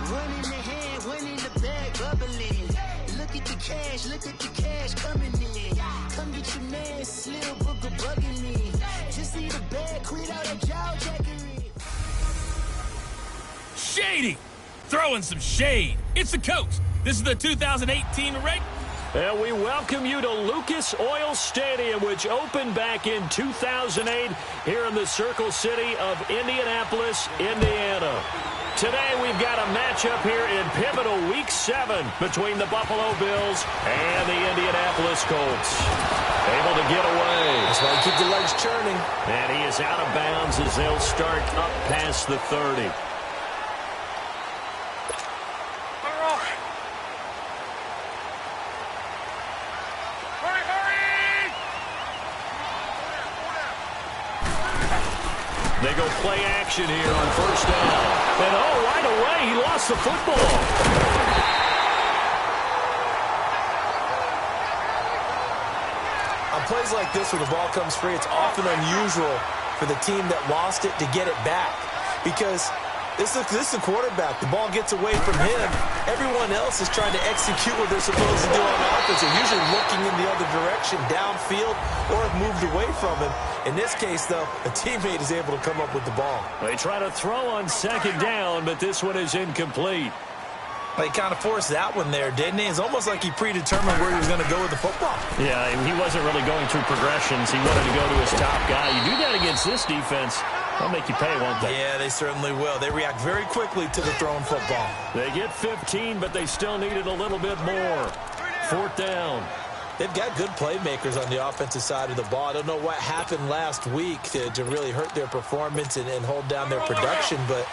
One in the hand, one in the bag, bubbling. Look at the cash coming in. Come get your man, Slim Booker bugging me. Just need a bag, quit all that jaw jackery. Shady! Throwing some shade. It's the coach. This is the 2018 reg. And we welcome you to Lucas Oil Stadium, which opened back in 2008 here in the Circle City of Indianapolis, Indiana. Today we've got a matchup here in pivotal Week 7 between the Buffalo Bills and the Indianapolis Colts. Able to get away. That's why you keep the legs churning. And he is out of bounds as they'll start up past the 30. They go play action here on first down. And right away, he lost the football. On plays like this where the ball comes free, it's often unusual for the team that lost it to get it back. Because this is the quarterback. The ball gets away from him. Everyone else is trying to execute what they're supposed to do on offense. They're usually looking in the other direction, downfield, or have moved away from him. In this case, though, a teammate is able to come up with the ball. They try to throw on second down, but this one is incomplete. He kind of forced that one there, didn't he? It's almost like he predetermined where he was going to go with the football. Yeah, he wasn't really going through progressions. He wanted to go to his top guy. You do that against this defense, they'll make you pay, won't they? Yeah, they certainly will. They react very quickly to the thrown football. They get 15, but they still needed a little bit more. Fourth down. They've got good playmakers on the offensive side of the ball. I don't know what happened last week to really hurt their performance and hold down their production, but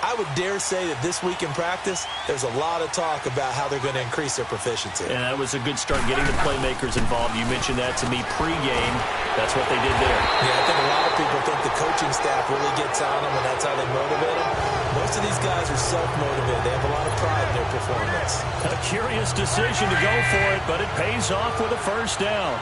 I would dare say that this week in practice, there's a lot of talk about how they're going to increase their proficiency. And that was a good start getting the playmakers involved. You mentioned that to me pregame. That's what they did there. Yeah, I think a lot of people think the coaching staff really gets on them, and that's how they motivate them. Most of these guys are self-motivated. They have a lot of pride in their performance. A curious decision to go for it, but it pays off with a first down.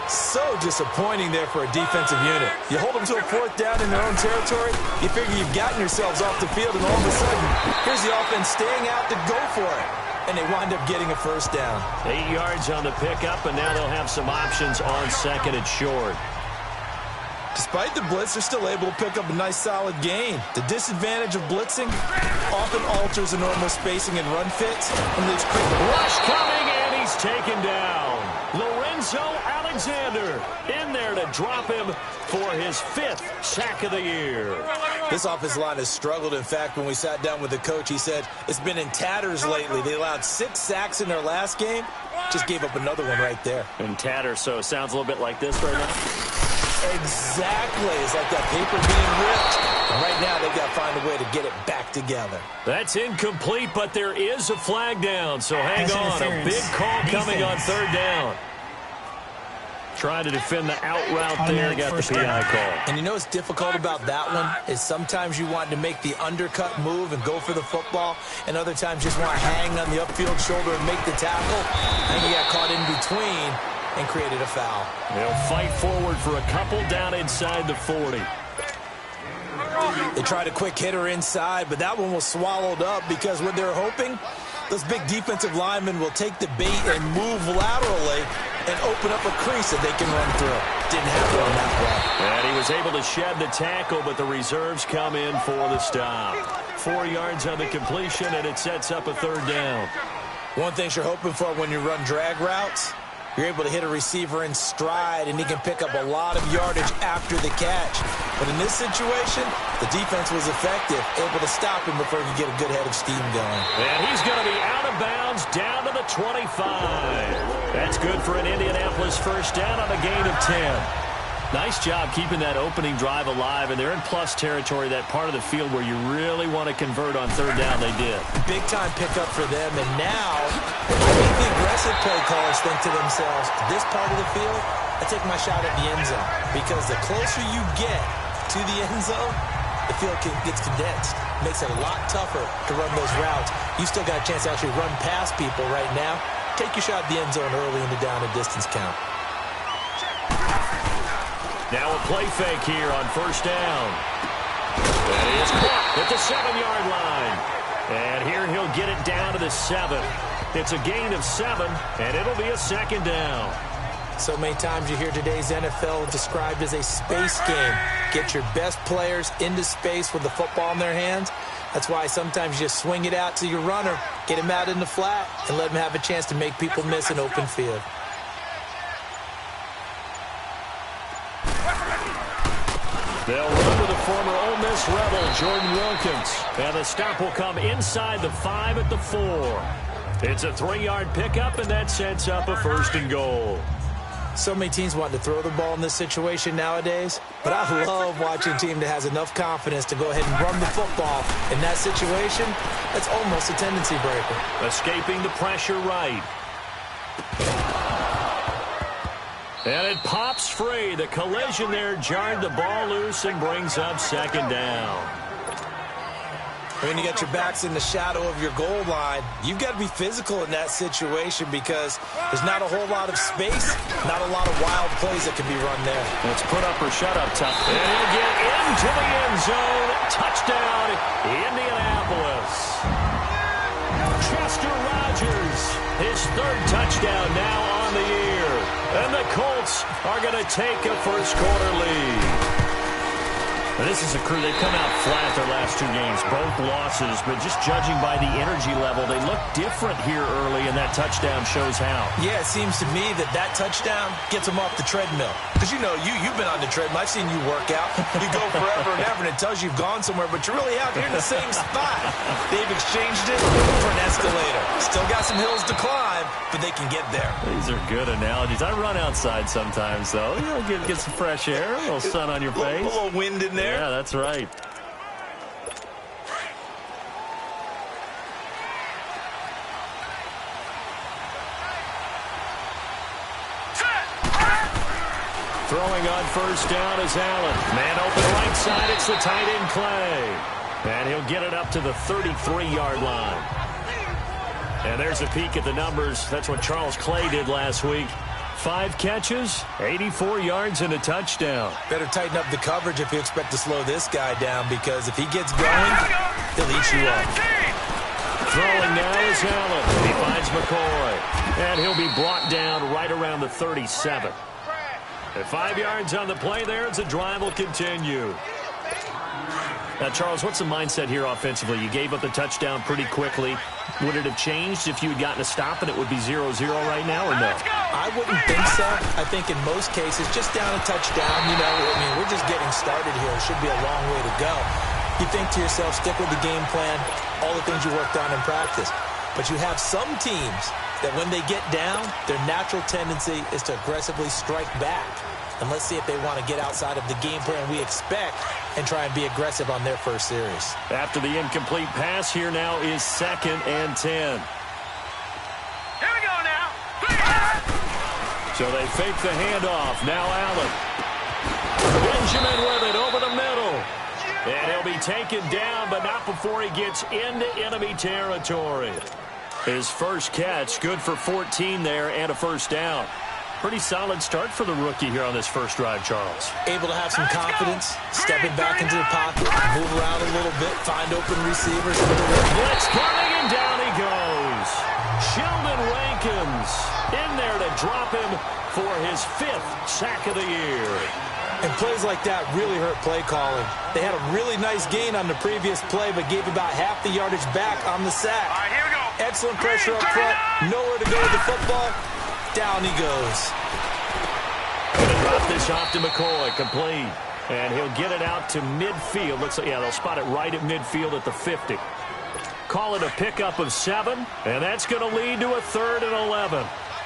So disappointing there for a defensive unit. You hold them to a fourth down in their own territory, you figure you've gotten yourselves off the field, and all of a sudden, here's the offense staying out to go for it. And they wind up getting a first down. 8 yards on the pickup, and now they'll have some options on second and short. Despite the blitz, they're still able to pick up a nice solid gain. The disadvantage of blitzing often alters the normal spacing and run fits. Rush coming, and he's taken down. Lorenzo Alexander in there to drop him for his 5th sack of the year. This offensive line has struggled. In fact, when we sat down with the coach, he said it's been in tatters lately. They allowed 6 sacks in their last game. Just gave up another one right there. In tatters, so it sounds a little bit like this right now. Exactly. It's like that paper being ripped. And right now, they've got to find a way to get it back together. That's incomplete, but there is a flag down. So hang on. A big call coming on third down. Trying to defend the out route there. Got the PI call. And you know what's difficult about that one is sometimes you want to make the undercut move and go for the football, and other times you just want to hang on the upfield shoulder and make the tackle. And you got caught in between and created a foul. They'll fight forward for a couple down inside the 40. They tried a quick hitter inside, but that one was swallowed up because what they're hoping, those big defensive linemen will take the bait and move laterally and open up a crease that they can run through. Didn't happen on that play. And he was able to shed the tackle, but the reserves come in for the stop. 4 yards on the completion, and it sets up a third down. One thing you're hoping for when you run drag routes, you're able to hit a receiver in stride, and he can pick up a lot of yardage after the catch. But in this situation, the defense was effective, able to stop him before he could get a good head of steam going. And he's going to be out of bounds down to the 25. That's good for an Indianapolis first down on a gain of 10. Nice job keeping that opening drive alive, and they're in plus territory, that part of the field where you really want to convert on third down. They did. Big-time pickup for them, and now I think the aggressive play callers think to themselves, this part of the field, I take my shot at the end zone, because the closer you get to the end zone, the field gets condensed. Makes it a lot tougher to run those routes. You still got a chance to actually run past people right now. Take your shot at the end zone early in the down and distance count. Now a play fake here on first down. That is caught at the 7-yard line. And here he'll get it down to the 7. It's a gain of 7, and it'll be a second down. So many times you hear today's NFL described as a space game. Get your best players into space with the football in their hands. That's why sometimes you just swing it out to your runner, get him out in the flat, and let him have a chance to make people miss an open field. They'll run to the former Ole Miss Rebel, Jordan Wilkins. And the stop will come inside the 5 at the 4. It's a 3-yard pickup, and that sets up a first and goal. So many teams want to throw the ball in this situation nowadays, but I love watching a team that has enough confidence to go ahead and run the football. In that situation, that's almost a tendency breaker. Escaping the pressure right. And it pops free. The collision there jarred the ball loose and brings up second down. When you got your backs in the shadow of your goal line, you've got to be physical in that situation because there's not a whole lot of space, not a lot of wild plays that can be run there. Let's put up or shut up tough. And he'll get into the end zone. Touchdown, Indianapolis. Chester Rogers, his 3rd touchdown now on the year. And the Colts are going to take a first-quarter lead. This is a crew, they've come out flat their last 2 games, both losses, but just judging by the energy level, they look different here early, and that touchdown shows how. Yeah, it seems to me that touchdown gets them off the treadmill. Because, you know, you've been on the treadmill. I've seen you work out. You go forever and ever, and it tells you you've gone somewhere, but you're really out here in the same spot. They've exchanged it for an escalator. Still got some hills to climb, but they can get there. These are good analogies. I run outside sometimes, though. You know, get some fresh air, a little sun on your face. A little wind in there. Yeah, that's right. Throwing on first down is Allen. Man open right side. It's the tight end Clay. And he'll get it up to the 33-yard line. And there's a peek at the numbers. That's what Charles Clay did last week. 5 catches, 84 yards, and a touchdown. Better tighten up the coverage if you expect to slow this guy down, because if he gets going, he'll eat you up. Throwing now is Allen. He finds McCoy. And he'll be brought down right around the 37. At 5 yards on the play there as the drive will continue. Now, Charles, what's the mindset here offensively? You gave up the touchdown pretty quickly. Would it have changed if you had gotten a stop and it would be 0-0 right now, or no? I wouldn't think so. I think in most cases, just down a touchdown, you know, I mean, we're just getting started here. It should be a long way to go. You think to yourself, stick with the game plan, all the things you worked on in practice. But you have some teams that when they get down, their natural tendency is to aggressively strike back. And let's see if they want to get outside of the game plan we expect and try and be aggressive on their first series. After the incomplete pass, here now is 2nd and 10. Here we go now. So they fake the handoff. Now Allen. Benjamin with it over the middle. And he'll be taken down, but not before he gets into enemy territory. His first catch, good for 14 there and a first down. Pretty solid start for the rookie here on this first drive, Charles. Able to have some confidence, stepping back into the pocket, move around a little bit, find open receivers. Blitz coming, and down he goes. Sheldon Rankins in there to drop him for his 5th sack of the year. And plays like that really hurt play calling. They had a really nice gain on the previous play, but gave about half the yardage back on the sack. All right, here we go. Excellent pressure up front. Nowhere to go with the football. Down he goes. Going to drop this off to McCoy, complete. And he'll get it out to midfield. Looks like, yeah, they'll spot it right at midfield at the 50. Call it a pickup of 7, and that's going to lead to a 3rd and 11.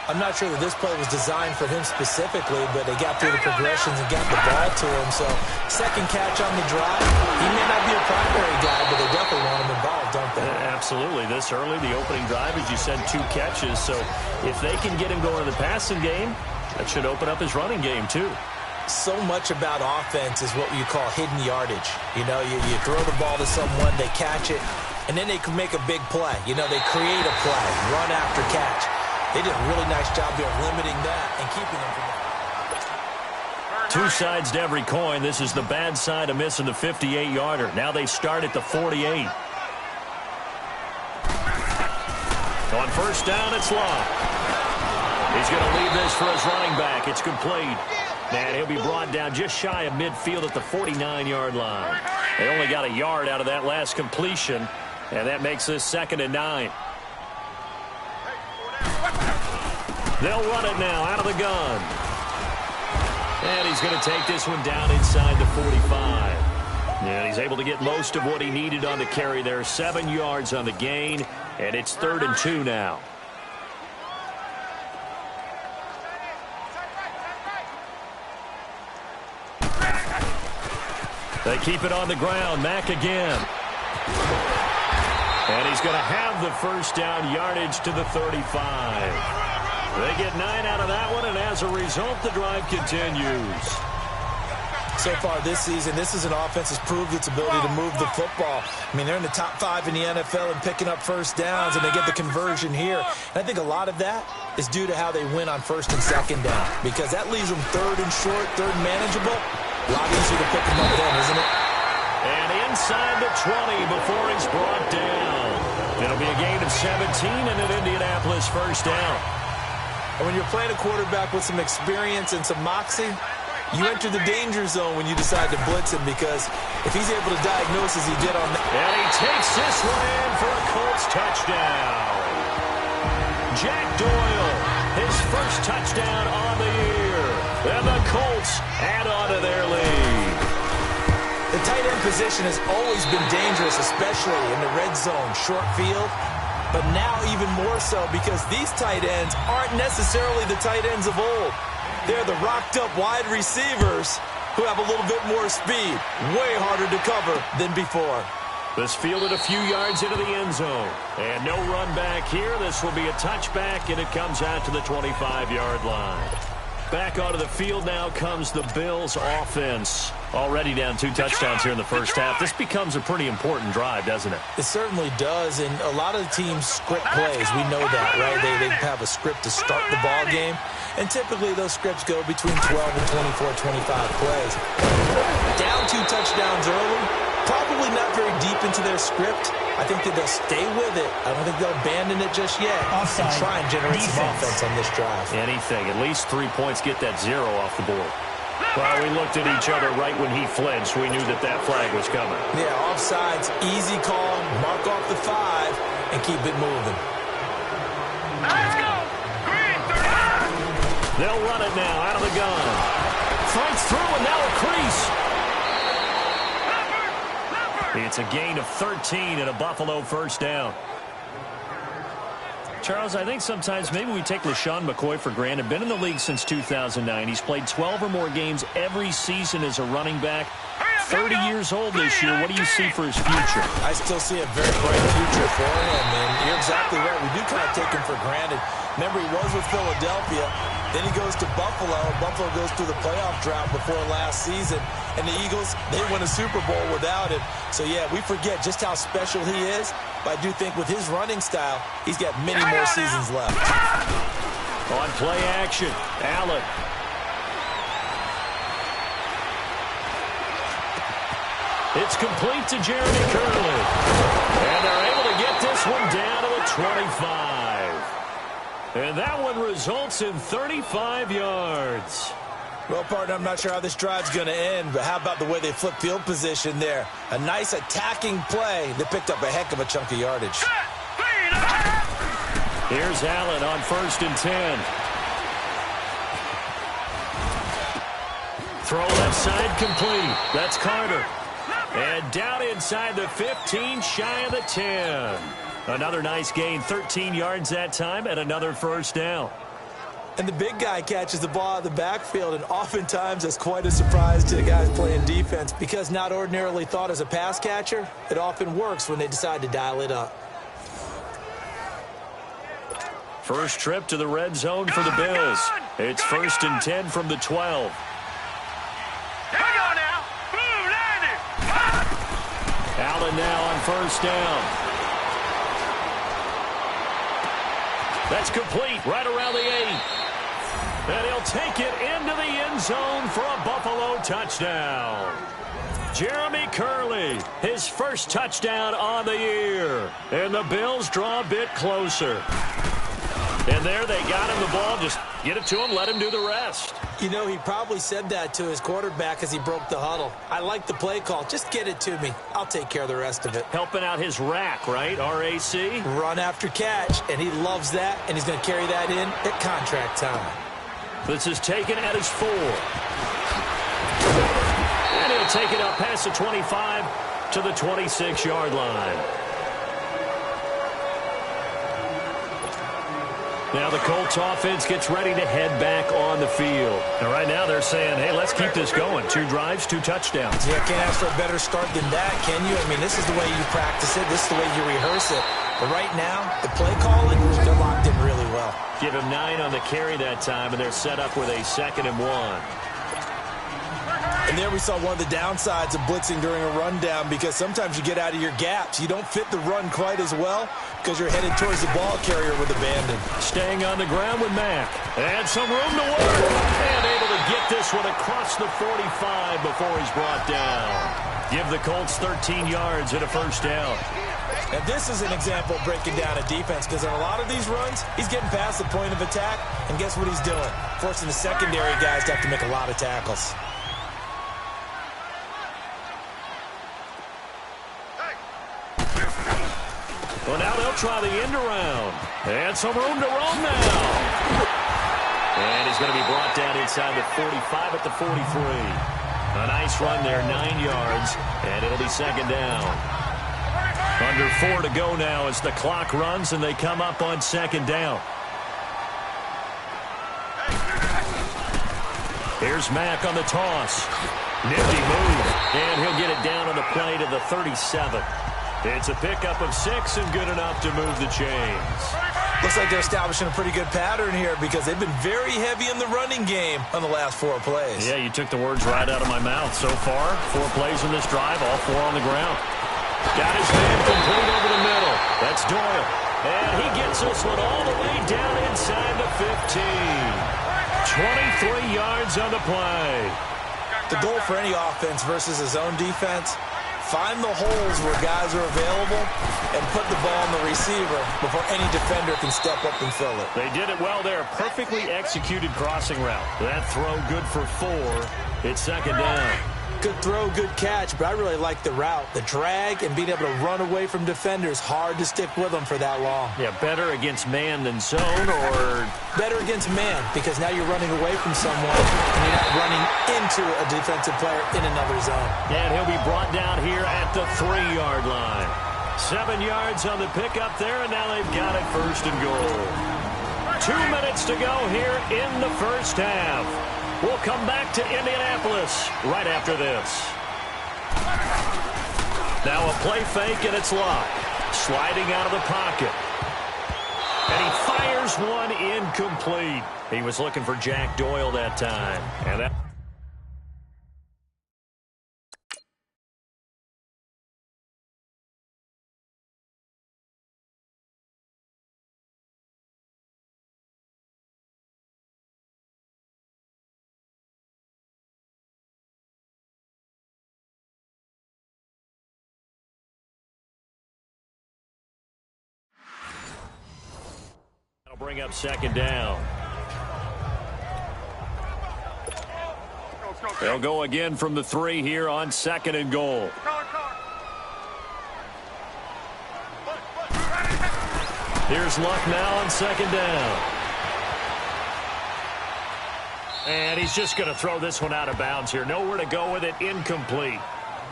I'm not sure that this play was designed for him specifically, but they got through the progressions and got the ball to him. So, second catch on the drive. He may not be a primary guy, but they definitely want him involved, don't they? Absolutely. This early, the opening drive, as you said, 2 catches. So, if they can get him going in the passing game, that should open up his running game, too. so much about offense is what you call hidden yardage. You know, you throw the ball to someone, they catch it, and then they can make a big play. You know, they create a play, run after catch. They did a really nice job there limiting that and keeping them from that. Two sides to every coin. This is the bad side of missing the 58-yarder. Now they start at the 48. On first down, it's Love. He's going to leave this for his running back. It's complete. And he'll be brought down just shy of midfield at the 49-yard line. They only got a yard out of that last completion, and that makes this 2nd and 9. They'll run it now out of the gun. And he's going to take this one down inside the 45. And he's able to get most of what he needed on the carry there. 7 yards on the gain, and it's 3rd and 2 now. They keep it on the ground. Mack again. And he's going to have the first down, yardage to the 35. They get 9 out of that one, and as a result, the drive continues. So far this season, this is an offense that's proved its ability to move the football. I mean, they're in the top 5 in the NFL and picking up first downs, and they get the conversion here. And I think a lot of that is due to how they win on 1st and 2nd down, because that leaves them 3rd and short, 3rd and manageable. A lot easier to pick them up then, isn't it? And inside the 20 before he's brought down. It'll be a gain of 17 and an Indianapolis first down. And when you're playing a quarterback with some experience and some moxie, you enter the danger zone when you decide to blitz him, because if he's able to diagnose as he did on that. And he takes this one in for a Colts touchdown. Jack Doyle, his first touchdown on the year. And the Colts add on to their lead. The tight end position has always been dangerous, especially in the red zone, short field. But now even more so, because these tight ends aren't necessarily the tight ends of old. They're the rocked-up wide receivers who have a little bit more speed. Way harder to cover than before. This fielded a few yards into the end zone. And no run back here. This will be a touchback, and it comes out to the 25-yard line. Back onto the field now comes the Bills offense. Already down 2 touchdowns here in the first half. This becomes a pretty important drive, doesn't it? It certainly does, and a lot of the teams script plays. We know that, right? They have a script to start the ball game, and typically those scripts go between 12 and 24, 25 plays. Down 2 touchdowns early, probably not very deep into their script. I think that they'll stay with it. I don't think they'll abandon it just yet. Offside. And try and generate some offense on this drive. Anything. At least 3 points, get that 0 off the board. Well, we looked at each other right when he flinched. We knew that flag was coming. Yeah, offsides, easy call, mark off the 5, and keep it moving. Let's go. They'll run it now out of the gun. Fights through, and now a crease. It's a gain of 13 and a Buffalo first down. Charles, I think sometimes maybe we take LaShawn McCoy for granted. Been in the league since 2009. He's played 12 or more games every season as a running back. 30 years old this year. What do you see for his future? I still see a very bright future for him, and you're exactly right. We do kind of take him for granted. Remember, he was with Philadelphia. Then he goes to Buffalo. Buffalo goes through the playoff drought before last season. And the Eagles, they win a Super Bowl without him. So, yeah, we forget just how special he is. But I do think with his running style, he's got many more seasons left. On play action, Allen. It's complete to Jeremy Curley. And they're able to get this one down to the 25. And that one results in 35 yards. Well, partner, I'm not sure how this drive's going to end, but how about the way they flip field position there? A nice attacking play. They picked up a heck of a chunk of yardage. Here's Allen on 1st and 10. Throw left side complete. That's Carter. And down inside the 15, shy of the 10. Another nice gain, 13 yards that time, and another first down. And the big guy catches the ball out of the backfield, and oftentimes that's quite a surprise to the guys playing defense, because not ordinarily thought as a pass catcher, it often works when they decide to dial it up. First trip to the red zone for the Bills. It's 1st and 10 from the 12. rolling now on first down. That's complete right around the 8. And he'll take it into the end zone for a Buffalo touchdown. Jeremy Curley, his first touchdown on the year. And the Bills draw a bit closer. And there they got him the ball. Just get it to him, let him do the rest. You know, he probably said that to his quarterback as he broke the huddle. I like the play call. Just get it to me. I'll take care of the rest of it. Helping out his rack, right? RAC? Run after catch, and he loves that, and he's going to carry that in at contract time. This is taken at his 4. And he'll take it up past the 25 to the 26-yard line. Now the Colts offense gets ready to head back on the field. And right now they're saying, hey, let's keep this going. 2 drives, 2 touchdowns. Yeah, can't ask for a better start than that, can you? I mean, this is the way you practice it. This is the way you rehearse it. But right now, the play calling, they're locked in really well. Give him 9 on the carry that time, and they're set up with a 2nd and 1. And there we saw one of the downsides of blitzing during a rundown, because sometimes you get out of your gaps. You don't fit the run quite as well because you're headed towards the ball carrier with abandon. Staying on the ground with Mack. And some room to work. And able to get this one across the 45 before he's brought down. Give the Colts 13 yards and a first down. And this is an example of breaking down a defense, because in a lot of these runs, he's getting past the point of attack, and guess what he's doing? Forcing the secondary guys to have to make a lot of tackles. Well, now they'll try the end around. And some room to roam now. And he's going to be brought down inside the 45 at the 43. A nice run there, 9 yards, and it'll be 2nd down. Under 4 to go now as the clock runs and they come up on 2nd down. Here's Mack on the toss. Nifty move. And he'll get it down on the play to the 37. It's a pickup of 6 and good enough to move the chains. Looks like they're establishing a pretty good pattern here, because they've been very heavy in the running game on the last 4 plays. Yeah, you took the words right out of my mouth. So far, 4 plays in this drive, all 4 on the ground. Got his man complete over the middle. That's Doyle. And he gets this one all the way down inside the 15. 23 yards on the play. The goal for any offense versus a zone defense, find the holes where guys are available and put the ball on the receiver before any defender can step up and fill it. They did it well there. Perfectly executed crossing route. That throw good for 4. It's 2nd down. Good throw, good catch, but I really like the route. The drag and being able to run away from defenders, hard to stick with them for that long. Yeah, better against man than zone, or? Better against man, because now you're running away from someone and you're not running into a defensive player in another zone. And he'll be brought down here at the 3-yard line. 7 yards on the pickup there, and now they've got it 1st and goal. 2 minutes to go here in the first half. We'll come back to Indianapolis right after this. Now a play fake, and it's locked. Sliding out of the pocket. And he fires one incomplete. He was looking for Jack Doyle that time. And that... bring up 2nd down. They'll go again from the 3 here on 2nd and goal. Here's Luck now on 2nd down. And he's just going to throw this one out of bounds here. Nowhere to go with it. Incomplete.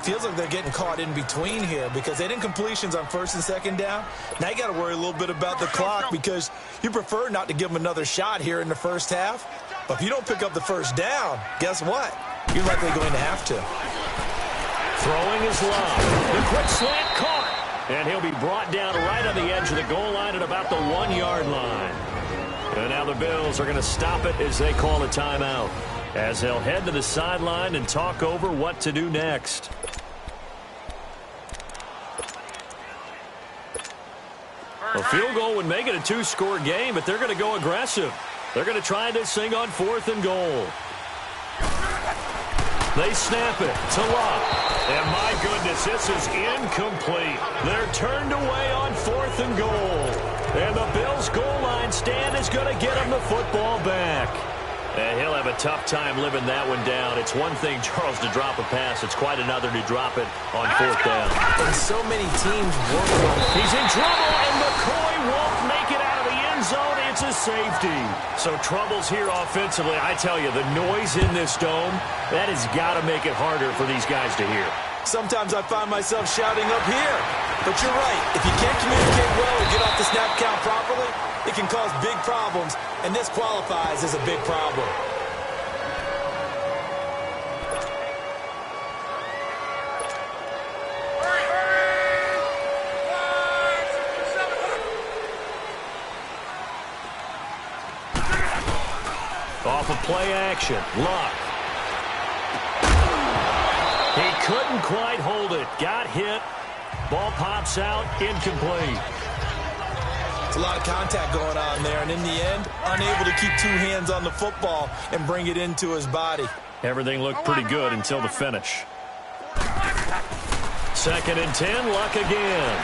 Feels like they're getting caught in between here, because they did completions on 1st and 2nd down. Now you got to worry a little bit about the clock, because you prefer not to give them another shot here in the first half. But if you don't pick up the 1st down, guess what? You're likely going to have to. Throwing is Love. The quick slant caught. And he'll be brought down right on the edge of the goal line at about the 1-yard line. And now the Bills are going to stop it as they call a timeout, as they'll head to the sideline and talk over what to do next. A field goal would make it a two-score game, but they're going to go aggressive. They're going to try this thing on 4th and goal. They snap it to Locke. And my goodness, this is incomplete. They're turned away on 4th and goal. And the Bills' goal line stand is going to get them the football back. And he'll have a tough time living that one down. It's one thing, Charles, to drop a pass. It's quite another to drop it on 4th down. And so many teams work on it. He's in trouble, and McCoy won't make it out of the end zone. It's a safety. So troubles here offensively. I tell you, the noise in this dome, that has got to make it harder for these guys to hear. Sometimes I find myself shouting up here. But you're right. If you can't communicate well or get off the snap count properly, it can cause big problems, and this qualifies as a big problem. Off of play action, Locke. He couldn't quite hold it. Got hit. Ball pops out, incomplete. It's a lot of contact going on there, and in the end, unable to keep two hands on the football and bring it into his body. Everything looked pretty good until the finish. 2nd and 10, Luck again.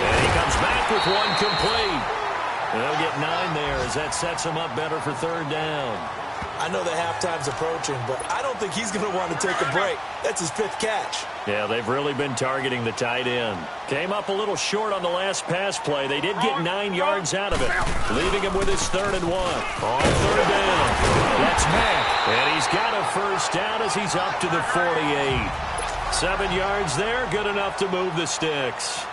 And he comes back with one complete. They'll get 9 there as that sets him up better for 3rd down. I know that halftime's approaching, but I don't think he's going to want to take a break. That's his 5th catch. Yeah, they've really been targeting the tight end. Came up a little short on the last pass play. They did get 9 yards out of it, leaving him with his 3rd and 1. On 3rd down, that's Mack. And he's got a 1st down as he's up to the 48. 7 yards there, good enough to move the sticks.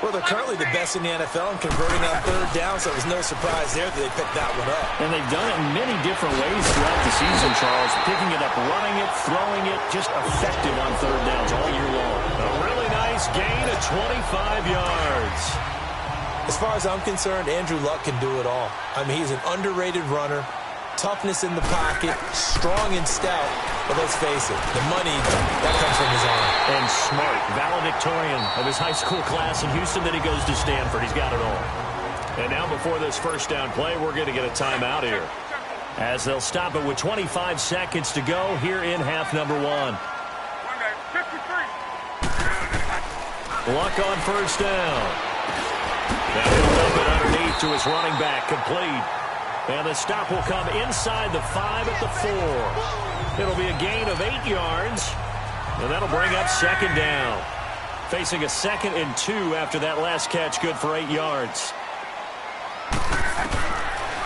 Well, they're currently the best in the NFL in converting on 3rd down, so it was no surprise there that they picked that one up. And they've done it in many different ways throughout the season, Charles. Picking it up, running it, throwing it, just effective on 3rd downs all year long. A really nice gain of 25 yards. As far as I'm concerned, Andrew Luck can do it all. I mean, he's an underrated runner. Toughness in the pocket, strong and stout. But let's face it, the money, that comes from his arm. And smart, valedictorian of his high school class in Houston. Then he goes to Stanford. He's got it all. And now before this 1st down play, we're going to get a timeout here, as they'll stop it with 25 seconds to go here in half number 1. Luck on 1st down. Now he'll dump it underneath to his running back, complete. And the stop will come inside the 5 at the 4. It'll be a gain of 8 yards, and that'll bring up 2nd down. Facing a 2nd and 2 after that last catch, good for 8 yards.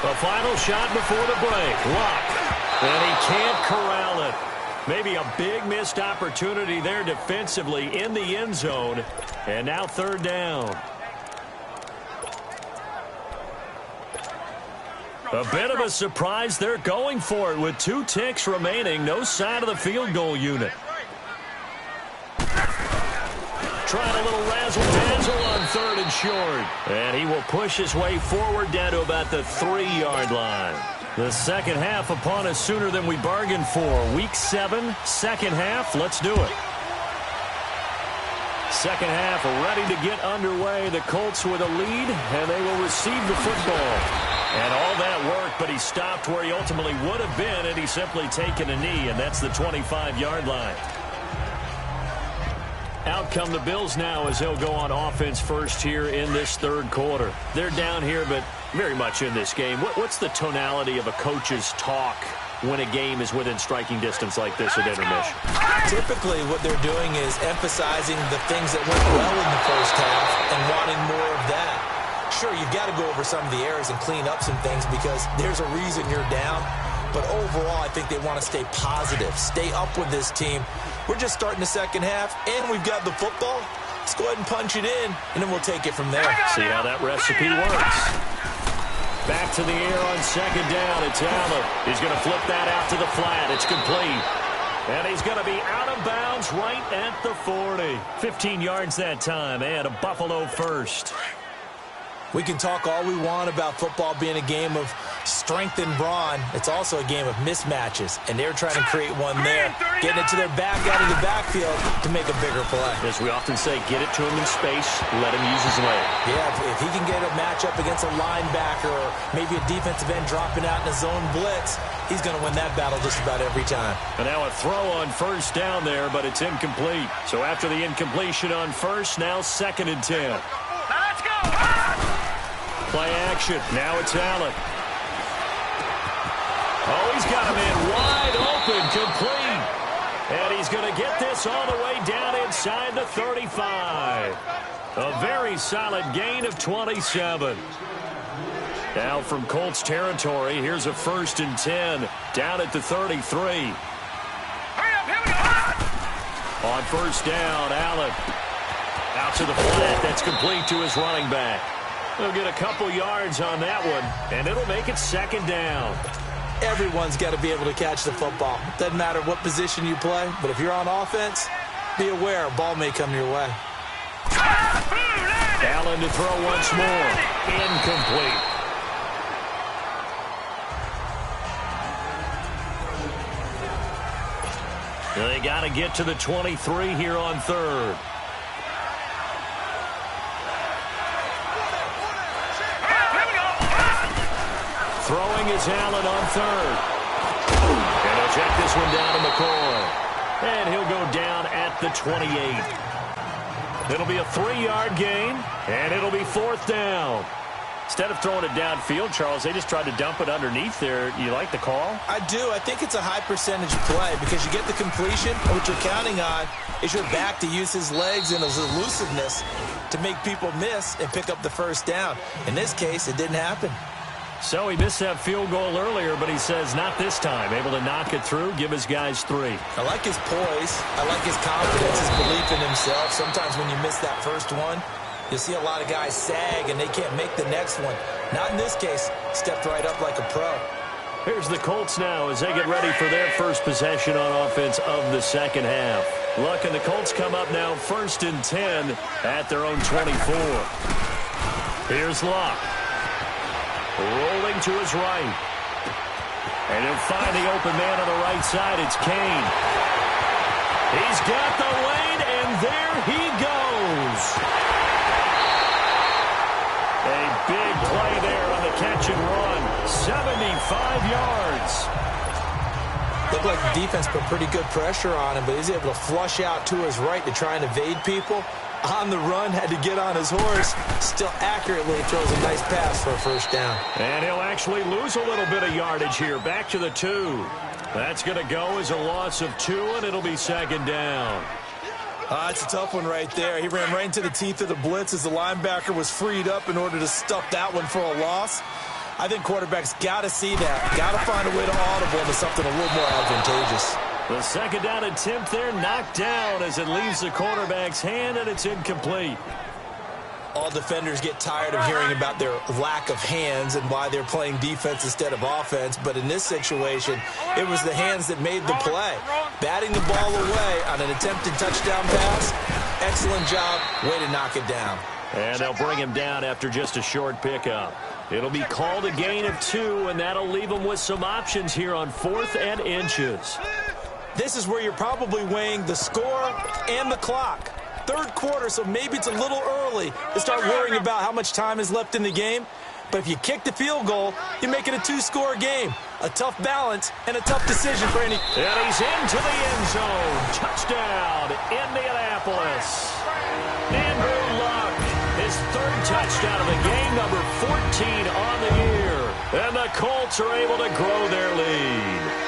The final shot before the break. Luck. And he can't corral it. Maybe a big missed opportunity there defensively in the end zone. And now 3rd down. A bit of a surprise. They're going for it with 2 ticks remaining. No sign of the field goal unit. Trying a little razzle-dazzle on 3rd and short. And he will push his way forward down to about the 3-yard line. The second half upon us sooner than we bargained for. Week 7, second half. Let's do it. Second half ready to get underway. The Colts with a lead, and they will receive the football. And all that work, but he stopped where he ultimately would have been, and he's simply taken a knee, and that's the 25-yard line. Out come the Bills now as they'll go on offense first here in this 3rd quarter. They're down here, but very much in this game. What's the tonality of a coach's talk when a game is within striking distance like this at intermission? Typically, what they're doing is emphasizing the things that went well in the 1st half and wanting more of that. Sure, you've got to go over some of the errors and clean up some things because there's a reason you're down. But overall, I think they want to stay positive, stay up with this team. We're just starting the second half, and we've got the football. Let's go ahead and punch it in, and then we'll take it from there. See how that recipe works. Back to the air on 2nd down. It's Allen. He's going to flip that out to the flat. It's complete. And he's going to be out of bounds right at the 40. 15 yards that time, and a Buffalo 1st. We can talk all we want about football being a game of strength and brawn. It's also a game of mismatches, and they're trying to create one there, getting it to their back out of the backfield to make a bigger play. As we often say, get it to him in space, let him use his leg. Yeah, if he can get a matchup against a linebacker or maybe a defensive end dropping out in a zone blitz, he's going to win that battle just about every time. And now a throw on first down there, but it's incomplete. So after the incompletion on first, now 2nd and 10. Let's go! Play action. Now it's Allen. Oh, he's got him in wide open, complete. And he's going to get this all the way down inside the 35. A very solid gain of 27. Now from Colts territory, here's a 1st and 10 down at the 33. Hurry up, here we go! On first down, Allen. Out to the flat, that's complete to his running back. He'll get a couple yards on that one, and it'll make it 2nd down. Everyone's got to be able to catch the football. Doesn't matter what position you play, but if you're on offense, be aware a ball may come your way. Allen to throw once more. Incomplete. They got to get to the 23 here on 3rd. Throwing is Allen on 3rd. And he'll check this one down to McCoy. And he'll go down at the 28. It'll be a 3-yard gain, and it'll be 4th down. Instead of throwing it downfield, Charles, they just tried to dump it underneath there. You like the call? I do. I think it's a high percentage play because you get the completion, and what you're counting on is your back to use his legs and his elusiveness to make people miss and pick up the 1st down. In this case, it didn't happen. So he missed that field goal earlier, but he says not this time. Able to knock it through, give his guys 3. I like his poise. I like his confidence, his belief in himself. Sometimes when you miss that first one, you'll see a lot of guys sag and they can't make the next one. Not in this case. Stepped right up like a pro. Here's the Colts now as they get ready for their first possession on offense of the 2nd half. Look, and the Colts come up now 1st and 10 at their own 24. Here's Locke. Rolling to his right. And he'll find the open man on the right side. It's Kane. He's got the lane, and there he goes. A big play there on the catch and run. 75 yards. Looked like the defense put pretty good pressure on him, but he's able to flush out to his right to try and evade people. On the run, had to get on his horse. Still accurately throws a nice pass for a 1st down. And he'll actually lose a little bit of yardage here. Back to the 2. That's going to go as a loss of 2, and it'll be 2nd down. It's a tough one right there. He ran right into the teeth of the blitz as the linebacker was freed up in order to stuff that one for a loss. I think quarterbacks got to see that. Got to find a way to audible into something a little more advantageous. The 2nd down attempt there knocked down as it leaves the quarterback's hand, and it's incomplete. All defenders get tired of hearing about their lack of hands and why they're playing defense instead of offense. But in this situation, it was the hands that made the play. Batting the ball away on an attempted touchdown pass. Excellent job. Way to knock it down. And they'll bring him down after just a short pickup. It'll be called a gain of 2, and that'll leave them with some options here on 4th and inches. This is where you're probably weighing the score and the clock. 3rd quarter, so maybe it's a little early to start worrying about how much time is left in the game. But if you kick the field goal, you make it a 2-score game. A tough balance and a tough decision for any. And he's into the end zone. Touchdown, Indianapolis. Andrew Luck, his 3rd touchdown of the game, number 14 on the year. And the Colts are able to grow their lead.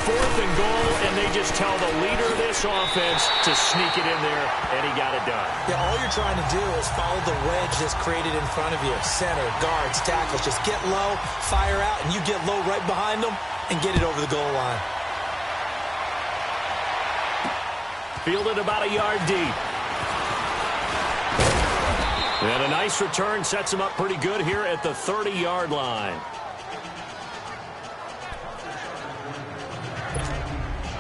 4th and goal, and they just tell the leader of this offense to sneak it in there, and he got it done. Yeah, all you're trying to do is follow the wedge that's created in front of you. Center, guards, tackles. Just get low, fire out, and you get low right behind them and get it over the goal line. Fielded about a yard deep. And a nice return sets him up pretty good here at the 30-yard line.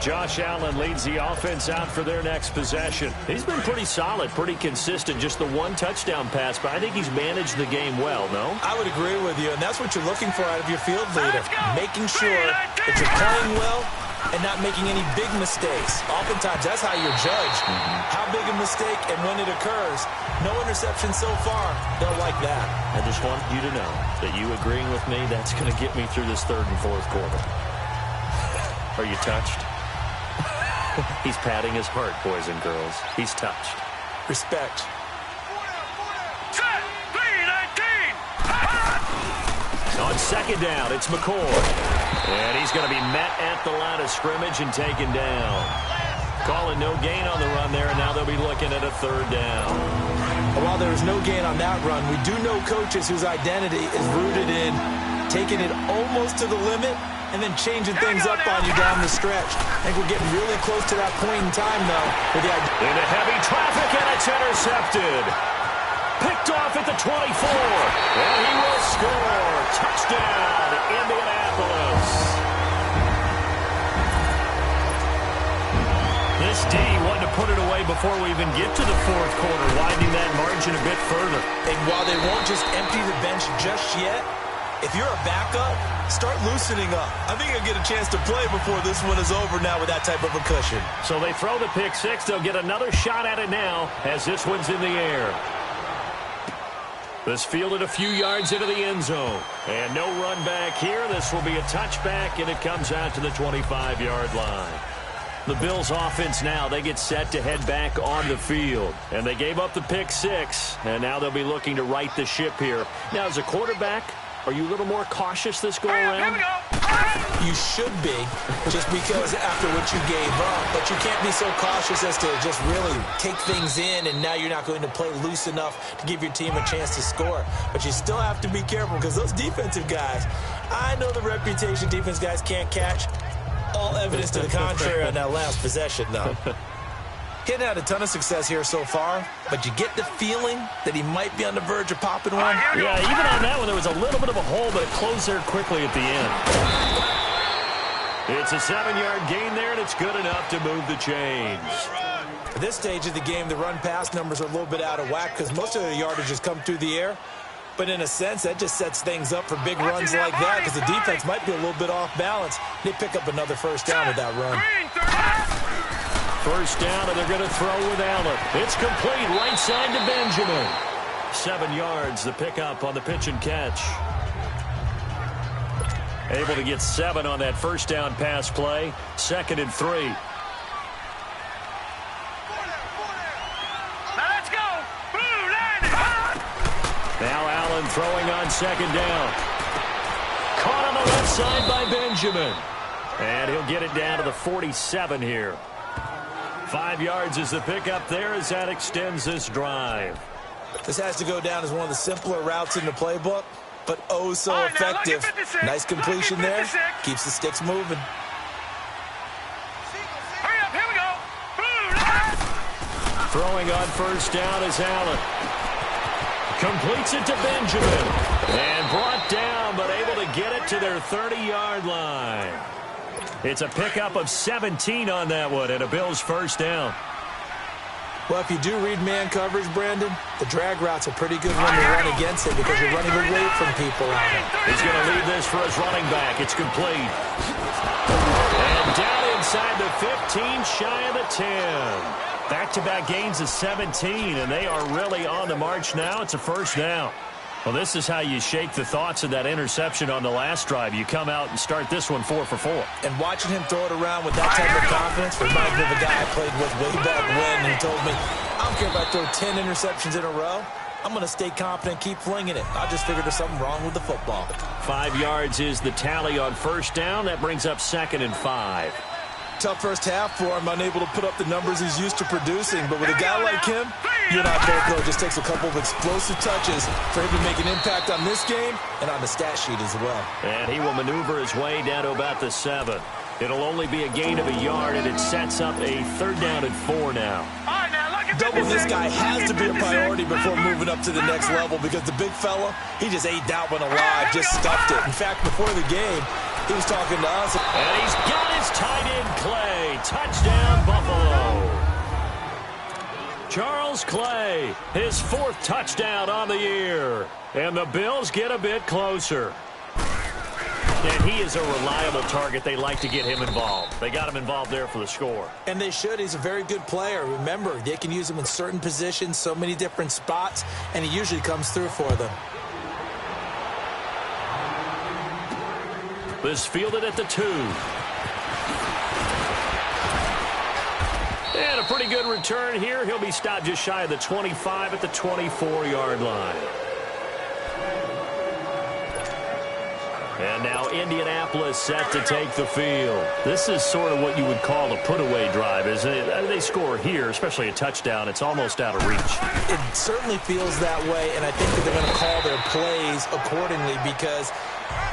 Josh Allen leads the offense out for their next possession. He's been pretty solid, pretty consistent, just the one touchdown pass, but I think he's managed the game well, no? I would agree with you, and that's what you're looking for out of your field leader, making sure that you're playing well and not making any big mistakes. Oftentimes, that's how you're judged. How big a mistake and when it occurs. No interception so far. They'll like that. I just want you to know that you agreeing with me, that's going to get me through this third and fourth quarter. Are you touched? He's patting his heart, boys and girls. He's touched. Respect. On second down, it's McCoy. And he's going to be met at the line of scrimmage and taken down. Calling no gain on the run there, and now they'll be looking at a third down. While there was no gain on that run, we do know coaches whose identity is rooted in taking it almost to the limit and then changing things up on you down the stretch. I think we're getting really close to that point in time, though. Into heavy traffic, and it's intercepted. Picked off at the 24. And he will score. Touchdown, Indianapolis. This D wanted to put it away before we even get to the fourth quarter, widening that margin a bit further. And while they won't just empty the bench just yet, if you're a backup, start loosening up. I think you'll get a chance to play before this one is over now with that type of a cushion. So they throw the pick six. They'll get another shot at it now as this one's in the air. This fielded a few yards into the end zone. And no run back here. This will be a touchback, and it comes out to the 25-yard line. The Bills offense now, they get set to head back on the field. And they gave up the pick six, and now they'll be looking to right the ship here. Now, as a quarterback, are you a little more cautious this go-around? You should be, just because after what you gave up. But you can't be so cautious as to just really take things in, and now you're not going to play loose enough to give your team a chance to score. But you still have to be careful, because those defensive guys, I know the reputation defense guys can't catch. All evidence to the contrary on that last possession, though. He hadn't had a ton of success here so far, but you get the feeling that he might be on the verge of popping one. Yeah, even on that one, there was a little bit of a hole, but it closed there quickly at the end. It's a 7-yard gain there, and it's good enough to move the chains. At this stage of the game, the run-pass numbers are a little bit out of whack because most of the yardage has come through the air. But in a sense, that just sets things up for big runs like that because the defense might be a little bit off balance. They pick up another first down with that run. First down, and they're going to throw with Allen. It's complete, right side to Benjamin. 7 yards, the pickup on the pitch and catch. Able to get 7 on that first down pass play. 2nd and 3. Now Allen throwing on 2nd down. Caught on the left side by Benjamin. And he'll get it down to the 47 here. 5 yards is the pickup there as that extends this drive. This has to go down as one of the simpler routes in the playbook, but oh so effective. Nice completion there. Keeps the sticks moving. Hurry up, here we go. Throwing on first down is Allen. Completes it to Benjamin. And brought down, but able to get it to their 30-yard line. It's a pickup of 17 on that one, and a Bills first down. Well, if you do read man coverage, Brandon, the drag route's a pretty good one to run against it because you're running away from people on it. He's going to leave this for his running back. It's complete. And down inside the 15, shy of the 10. Back-to-back gains of 17, and they are really on the march now. It's a first down. Well, this is how you shake the thoughts of that interception on the last drive. You come out and start this one 4 for 4. And watching him throw it around with that type of confidence reminds me of a guy I played with way back when who told me, I don't care if I throw 10 interceptions in a row. I'm going to stay confident, keep flinging it. I just figured there's something wrong with the football. 5 yards is the tally on first down. That brings up 2nd and 5. Tough first half for him, unable to put up the numbers he's used to producing. But with a guy like him, you and I both know it just takes a couple of explosive touches for him to make an impact on this game and on the stat sheet as well. And he will maneuver his way down to about the 7. It'll only be a gain of a yard, and it sets up a 3rd down and 4 now. Double this guy has to be a priority before moving up to the next level because the big fella, he just ate that one alive, just stuffed it. In fact, before the game, He was talking to us. And he's got his tight end, Clay. Touchdown, Buffalo. Charles Clay, his 4th touchdown on the year. And the Bills get a bit closer. And he is a reliable target. They like to get him involved. They got him involved there for the score. And they should. He's a very good player. Remember, they can use him in certain positions, so many different spots, and he usually comes through for them. This fielded at the 2. And a pretty good return here. He'll be stopped just shy of the 25 at the 24-yard line. And now Indianapolis set to take the field. This is sort of what you would call a put-away drive, isn't it? They score here, especially a touchdown. It's almost out of reach. It certainly feels that way, and I think that they're going to call their plays accordingly because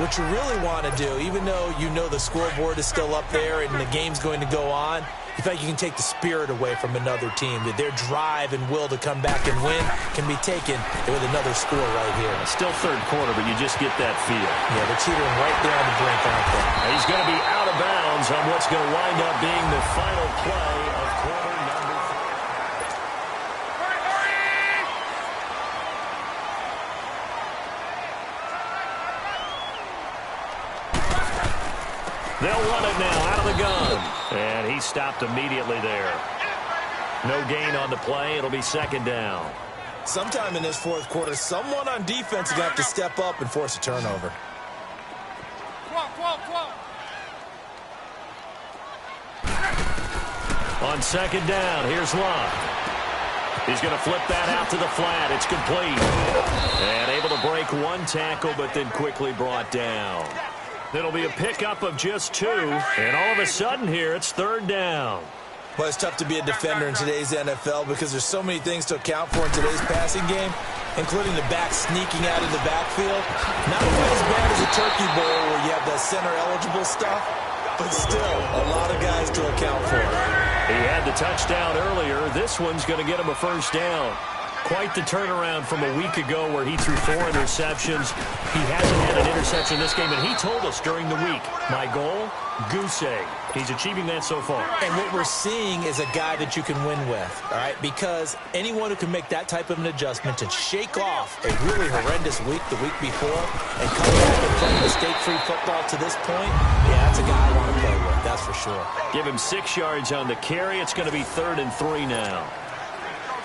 what you really want to do, even though you know the scoreboard is still up there and the game's going to go on, you feel like you can take the spirit away from another team, that their drive and will to come back and win can be taken with another score right here. Still 3rd quarter, but you just get that feel. Yeah, they're teetering right there on the brink, aren't they? And he's going to be out of bounds on what's going to wind up being the final play of quarter number 3. They'll run it now out of the gun. And he stopped immediately there. No gain on the play. It'll be 2nd down. Sometime in this 4th quarter, someone on defense is going to have to step up and force a turnover. On 2nd down, here's Love. He's going to flip that out to the flat. It's complete. And able to break 1 tackle, but then quickly brought down. It'll be a pickup of just 2, and all of a sudden here, it's 3rd down. Well, it's tough to be a defender in today's NFL because there's so many things to account for in today's passing game, including the back sneaking out of the backfield. Not quite as bad as a turkey bowl where you have that center-eligible stuff, but still a lot of guys to account for. He had the touchdown earlier. This one's going to get him a 1st down. Quite the turnaround from a week ago where he threw 4 interceptions. He hasn't had an interception this game, and he told us during the week, my goal, goose egg. He's achieving that so far. And what we're seeing is a guy that you can win with, all right? Because anyone who can make that type of an adjustment and shake off a really horrendous week the week before and come back and play mistake-free football to this point, yeah, that's a guy I want to play with, that's for sure. Give him 6 yards on the carry. It's going to be 3rd and 3 now.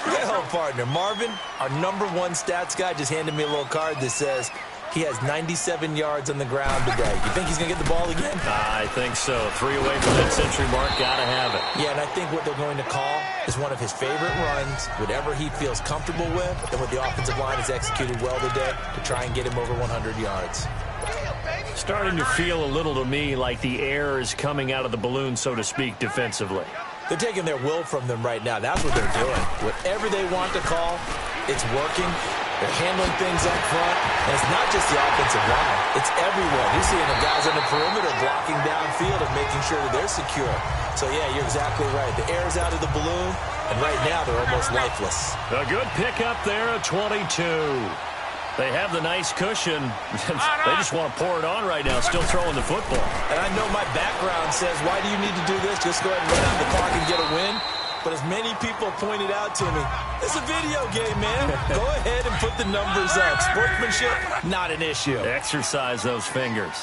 Well, partner, Marvin, our #1 stats guy, just handed me a little card that says he has 97 yards on the ground today. You think he's going to get the ball again? I think so. 3 away from that century mark. Got to have it. Yeah, and I think what they're going to call is one of his favorite runs, whatever he feels comfortable with, and what the offensive line has executed well today to try and get him over 100 yards. Starting to feel a little to me like the air is coming out of the balloon, so to speak, defensively. They're taking their will from them right now. That's what they're doing. Whatever they want to call, it's working. They're handling things up front. And it's not just the offensive line. It's everyone. You're seeing the guys on the perimeter blocking downfield and making sure that they're secure. So, yeah, you're exactly right. The air's out of the balloon, and right now they're almost lifeless. A good pickup there at 22. They have the nice cushion. They just want to pour it on right now, still throwing the football. And I know my background says, why do you need to do this? Just go ahead and run out the clock and get a win. But as many people pointed out to me, it's a video game, man. Go ahead and put the numbers up. Sportsmanship, not an issue. Exercise those fingers.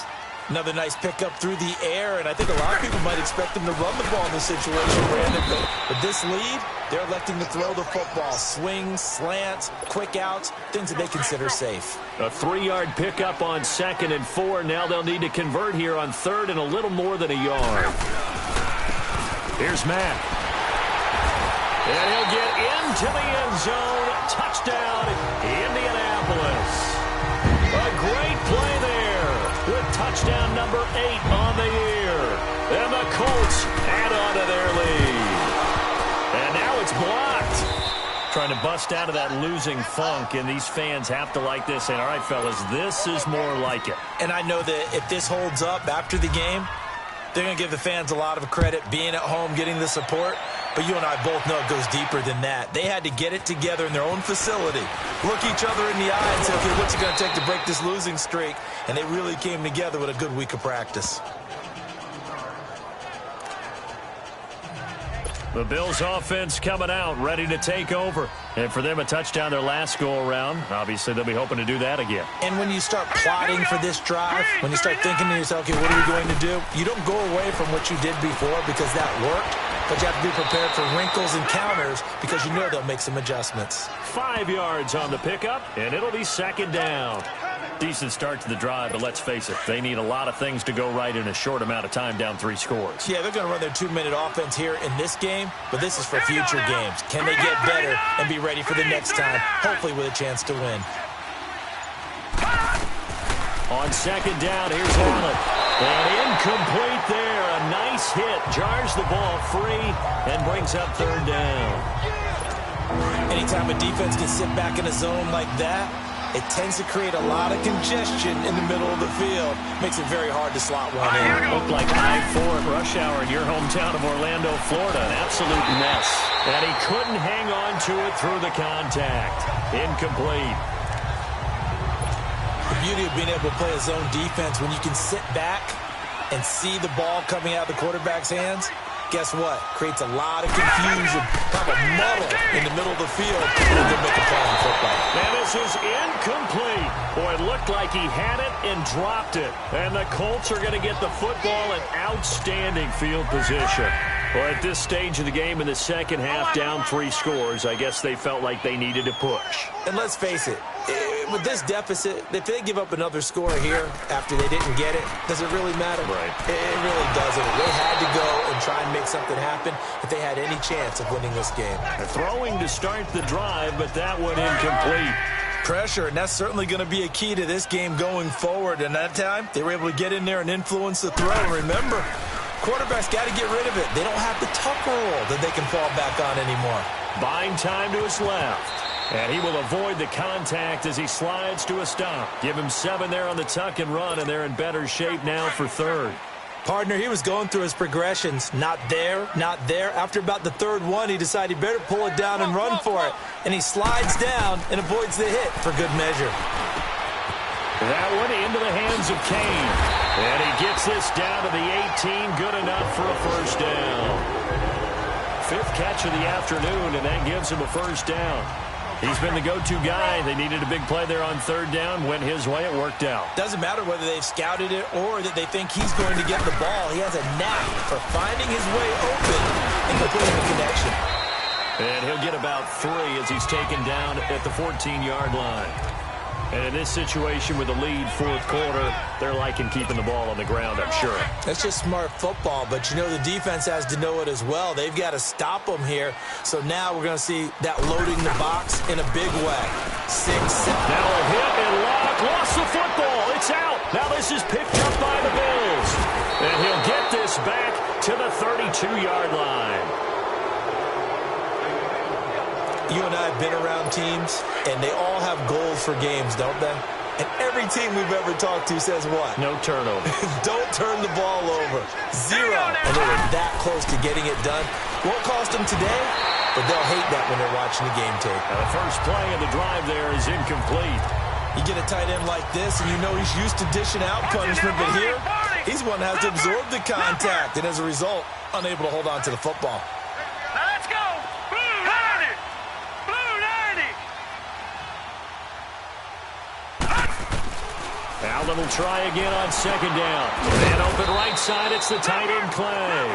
Another nice pickup through the air, and I think a lot of people might expect them to run the ball in this situation, Brandon. But with this lead, they're electing to throw the football. Swings, slants, quick outs, things that they consider safe. A 3-yard pickup on 2nd and 4. Now they'll need to convert here on 3rd and a little more than a yard. Here's Matt. And he'll get into the end zone. Touchdown, Indianapolis. A great play there with touchdown number 8 on the year. And the Colts add on to their lead. And now it's blocked. Trying to bust out of that losing funk, and these fans have to like this. And all right, fellas, this is more like it. And I know that if this holds up after the game, They're going to give the fans a lot of credit being at home, getting the support. But you and I both know it goes deeper than that. They had to get it together in their own facility, look each other in the eye and say, okay, what's it going to take to break this losing streak? And they really came together with a good week of practice. The Bills offense coming out, ready to take over. And for them, a touchdown their last go-around. Obviously, they'll be hoping to do that again. And when you start plotting for this drive, when you start thinking to yourself, okay, what are we going to do? You don't go away from what you did before because that worked. But you have to be prepared for wrinkles and counters because you know they'll make some adjustments. 5 yards on the pickup, and it'll be second down. Decent start to the drive, but let's face it, they need a lot of things to go right in a short amount of time, down 3 scores. Yeah, they're going to run their 2-minute offense here in this game, but this is for future games. Can they get better and be ready for the next time, hopefully with a chance to win? On second down, here's Allen. And incomplete there. A nice hit. Jars the ball free and brings up third down. Anytime a defense can sit back in a zone like that, it tends to create a lot of congestion in the middle of the field. Makes it very hard to slot one in. Looked like I-4 at rush hour in your hometown of Orlando, Florida. An absolute mess. And he couldn't hang on to it through the contact. Incomplete. The beauty of being able to play a zone defense when you can sit back and see the ball coming out of the quarterback's hands, guess what? Creates a lot of confusion, kind of a muddle in the middle of the field, and they'll make a play on football. And this is incomplete. Boy, it looked like he had it and dropped it. And the Colts are going to get the football in outstanding field position. Well, at this stage of the game in the second half, down 3 scores, I guess they felt like they needed to push. And let's face it, with this deficit, if they give up another score here after they didn't get it, does it really matter? Right. It really doesn't. They had to go and try and make something happen if they had any chance of winning this game. Throwing to start the drive, but that one incomplete. Pressure, and that's certainly going to be a key to this game going forward. And that time, they were able to get in there and influence the throw. And remember, quarterbacks got to get rid of it. They don't have the tucker roll that they can fall back on anymore. Buying time to his left. And he will avoid the contact as he slides to a stop. Give him 7 there on the tuck and run, and they're in better shape now for third. Partner, he was going through his progressions. Not there, not there. After about the third one, he decided he better pull it down and run for it. And he slides down and avoids the hit for good measure. That one into the hands of Kane. And he gets this down to the 18. Good enough for a first down. 5th catch of the afternoon, and that gives him a first down. He's been the go-to guy. They needed a big play there on third down. Went his way. It worked out. Doesn't matter whether they've scouted it or that they think he's going to get the ball. He has a knack for finding his way open and completing the connection. And he'll get about 3 as he's taken down at the 14-yard line. And in this situation with the lead fourth quarter, they're liking keeping the ball on the ground, I'm sure. That's just smart football, but you know the defense has to know it as well. They've got to stop them here. So now we're going to see that loading the box in a big way. 6, 7. Now a hit and lock. Lost the football. It's out. Now this is picked up by the Bills. And he'll get this back to the 32-yard line. You and I have been around teams, and they all have goals for games, don't they? And every team we've ever talked to says what? No turnover. Don't turn the ball over. 0. And they were that close to getting it done. Won't cost them today, but they'll hate that when they're watching the game tape. Now the first play of the drive there is incomplete. You get a tight end like this, and you know he's used to dishing out punishment, but here, he's one that has to absorb the contact, and as a result, unable to hold on to the football. Let's go! Allen will try again on second down. And open right side, it's the tight end Clay.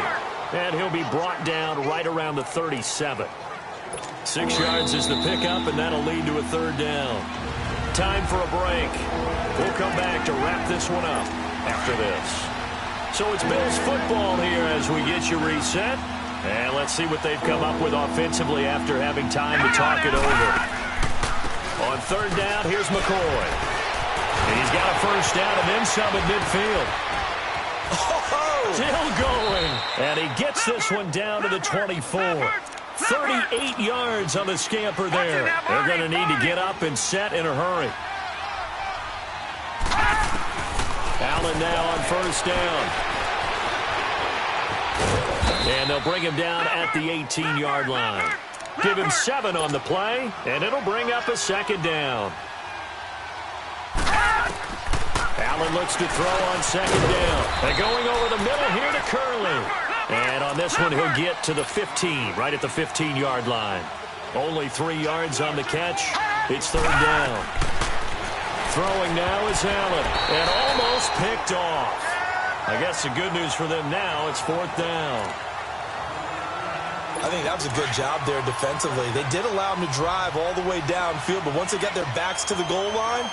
And he'll be brought down right around the 37. 6 yards is the pickup, and that'll lead to a third down. Time for a break. We'll come back to wrap this one up after this. So it's Bills football here as we get you reset. And let's see what they've come up with offensively after having time to talk it over. On third down, here's McCoy. And he's got a first down and then some at midfield. Oh! Still going. And he gets this one down to the 24. 38 yards on the scamper there. They're going to need to get up and set in a hurry. Allen now on first down. And they'll bring him down at the 18-yard line. Give him 7 on the play, and it'll bring up a second down. Allen looks to throw on second down. They're going over the middle here to Curley. And on this one, he'll get to the 15, right at the 15-yard line. Only 3 yards on the catch. It's third down. Throwing now is Allen, and almost picked off. I guess the good news for them now, it's fourth down. I think that was a good job there defensively. They did allow them to drive all the way downfield, but once they got their backs to the goal line,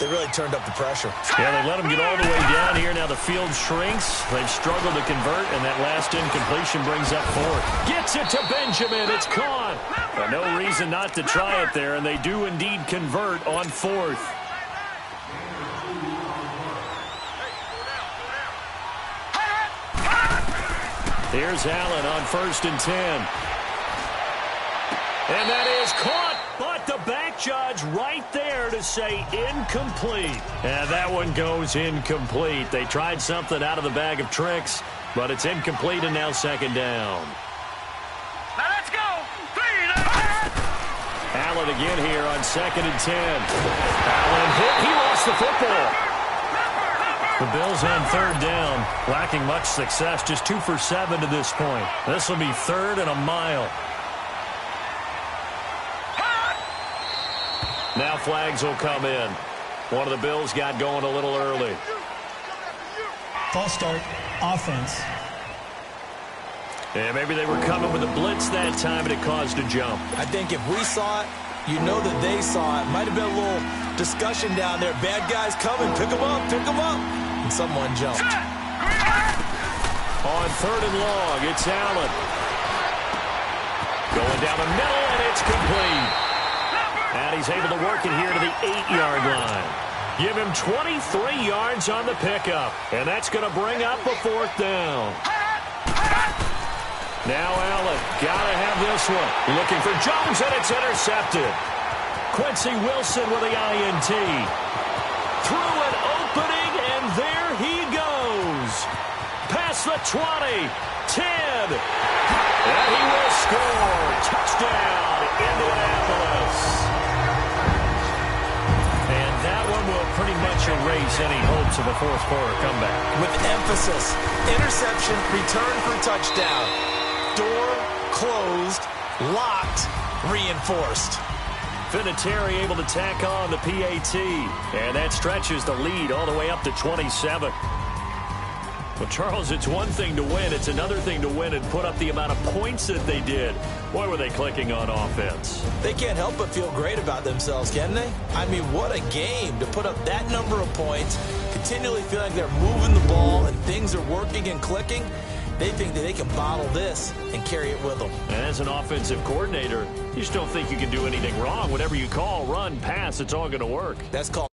they really turned up the pressure. Yeah, they let them get all the way down here. Now the field shrinks. They've struggled to convert, and that last incompletion brings up fourth. Gets it to Benjamin. It's caught. But no reason not to try it there, and they do indeed convert on fourth. Here's Allen on 1st and 10. And that is caught, but the back judge right there to say incomplete. And that one goes incomplete. They tried something out of the bag of tricks, but it's incomplete, and now second down. Now let's go. 3. Allen again here on 2nd and 10. Allen hit. He lost the football. The Bills on third down, lacking much success, just 2 for 7 to this point. This will be 3rd and a mile. Now flags will come in. One of the Bills got going a little early. False start, offense. Yeah, maybe they were coming with a blitz that time, and it caused a jump. I think if we saw it, you know that they saw it. Might have been a little discussion down there. Bad guys coming. Pick them up. Pick them up. And someone jumped. On 3rd and long, it's Allen. Going down the middle, and it's complete. And he's able to work it here to the 8-yard line. Give him 23 yards on the pickup. And that's going to bring up a 4th down. Now Allen, gotta have this one. Looking for Jones, and it's intercepted. Quincy Wilson with the INT. Through an opening, and there he goes. Past the 20, 10. And he will score. Touchdown, Indianapolis. And that one will pretty much erase any hopes of a fourth-quarter comeback. With emphasis, interception, return for touchdown. Door closed, locked, reinforced. Vinatieri able to tack on the PAT, and that stretches the lead all the way up to 27. Well, Charles, it's one thing to win. It's another thing to win and put up the amount of points that they did. Boy, were they clicking on offense. They can't help but feel great about themselves, can they? I mean, what a game to put up that number of points, continually feel like they're moving the ball and things are working and clicking. They think that they can bottle this and carry it with them. And as an offensive coordinator, you just don't think you can do anything wrong. Whatever you call, run, pass, it's all going to work. That's called